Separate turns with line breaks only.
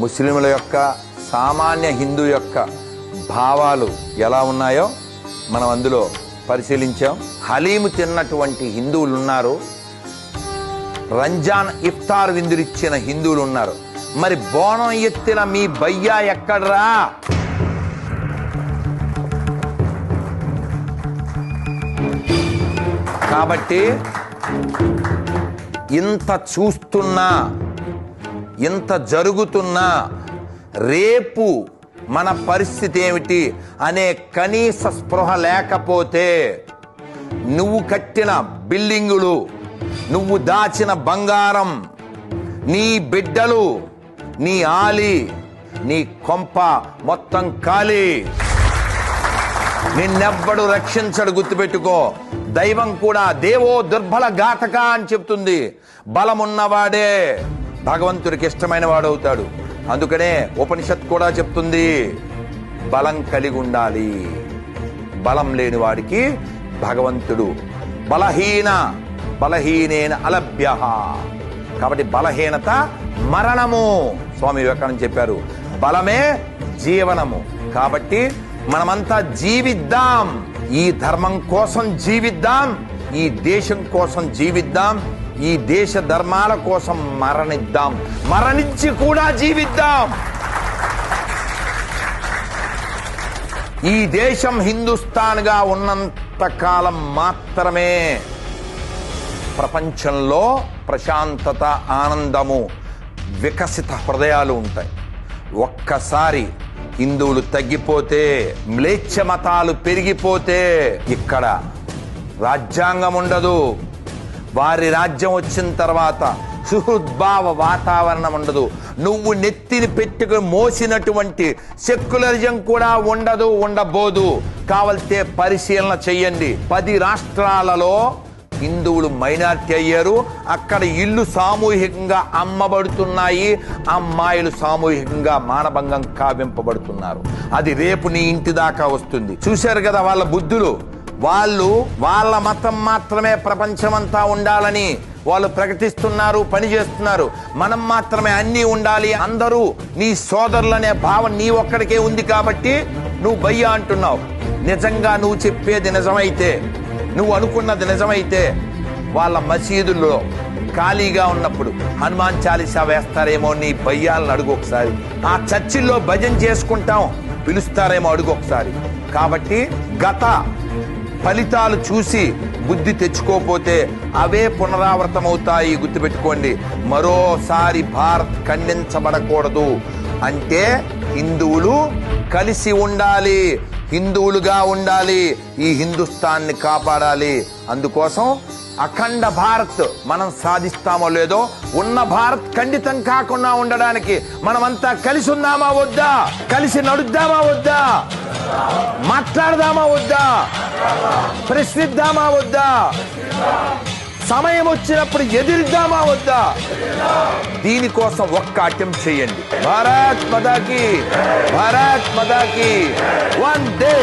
ముస్లింల యొక్క సామాన్య హిందూ యొక్క భావాలు ఎలా ఉన్నాయో మనం అందులో పరిశీలించాం. హలీము తిన్నటువంటి హిందువులు ఉన్నారు, రంజాన్ ఇఫ్తార్ విందులిచ్చిన హిందువులు ఉన్నారు. మరి బోనం ఎత్తిన మీ బయ్యా ఎక్కడ్రా? కాబట్టి ఇంత చూస్తున్నా, ఇంత జరుగుతున్నా రేపు మన పరిస్థితి ఏమిటి అనే కనీస స్పృహ లేకపోతే నువ్వు కట్టిన బిల్డింగులు, నువ్వు దాచిన బంగారం, నీ బిడ్డలు, నీ ఆలి, నీ కొంప మొత్తం ఖాళీ. నిన్నెవ్వడు రక్షించడు, గుర్తుపెట్టుకో. దైవం కూడా దేవో దుర్బల ఘాతక అని చెప్తుంది. బలమున్నవాడే భగవంతుడికి ఇష్టమైన వాడవుతాడు. అందుకనే ఉపనిషత్ కూడా చెప్తుంది బలం కలిగి ఉండాలి. బలం లేని వాడికి భగవంతుడు బలహీనేన అలభ్య. కాబట్టి బలహీనత మరణము. స్వామి వివేకానంద చెప్పారు బలమే జీవనము. కాబట్టి మనమంతా జీవిద్దాం, ఈ ధర్మం కోసం జీవిద్దాం, ఈ దేశం కోసం జీవిద్దాం, ఈ దేశ ధర్మాల కోసం మరణిద్దాం, మరణించి కూడా జీవిద్దాం. ఈ దేశం హిందుస్థాన్గా ఉన్నంత కాలం మాత్రమే ప్రపంచంలో ప్రశాంతత, ఆనందము, వికసిత హృదయాలు ఉంటాయి. ఒక్కసారి హిందువులు తగ్గిపోతే, మ్లేచ్ఛ మతాలు పెరిగిపోతే ఇక్కడ రాజ్యాంగం ఉండదు. వారి రాజ్యం వచ్చిన తర్వాత సుహృద్భావ వాతావరణం ఉండదు. నువ్వు నెత్తిని పెట్టుకుని మోసినటువంటి సెక్యులరిజం కూడా ఉండదు, ఉండబోదు. కావాల్తే పరిశీలన చెయ్యండి. 10 రాష్ట్రాలలో హిందువులు మైనారిటీ అయ్యారు. అక్కడ ఇల్లు సామూహికంగా అమ్మబడుతున్నాయి, అమ్మాయిలు సామూహికంగా మానభంగం కావింపబడుతున్నారు. అది రేపు నీ ఇంటి దాకా వస్తుంది. చూశారు కదా వాళ్ళ బుద్ధులు. వాళ్ళు వాళ్ళ మతం మాత్రమే ప్రపంచమంతా ఉండాలని వాళ్ళు ప్రకటిస్తున్నారు, పనిచేస్తున్నారు. మనం మాత్రమే అన్నీ ఉండాలి, అందరూ నీ సోదరులనే భావం నీ ఒక్కడికే ఉంది కాబట్టి నువ్వు బయ్యా అంటున్నావు. నిజంగా నువ్వు చెప్పేది నిజమైతే, నువ్వు అనుకున్నది నిజమైతే వాళ్ళ మసీదుల్లో ఖాళీగా ఉన్నప్పుడు హనుమాన్ చాలీసా వేస్తారేమో నీ బయ్యాలను అడుగు ఒకసారి. ఆ చర్చిల్లో భజన చేసుకుంటాం పిలుస్తారేమో అడుగు ఒకసారి. కాబట్టి గత ఫలితాలు చూసి బుద్ధి తెచ్చుకోపోతే అవే పునరావృతమవుతాయి. గుర్తుపెట్టుకోండి. మరోసారి భారత్ ఖండించబడకూడదు అంటే హిందువులు కలిసి ఉండాలి, హిందువులుగా ఉండాలి, ఈ హిందుస్థాన్ని కాపాడాలి. అందుకోసం అఖండ భారత్ మనం సాధిస్తామో లేదో, ఉన్న భారత్ ఖండితం కాకుండా ఉండడానికి మనమంతా కలిసి ఉందామా వద్దా? కలిసి నడుద్దామా వద్దా? మాట్లాడదామా వద్దా? ప్రశ్నిద్దామా వద్దా? సమయం వచ్చినప్పుడు ఎదిరిద్దామా వద్దా? దీనికోసం ఒక్క అటెంప్ట్ చేయండి. భారత్ మాతాకి, భారత్ మాతాకి వందే.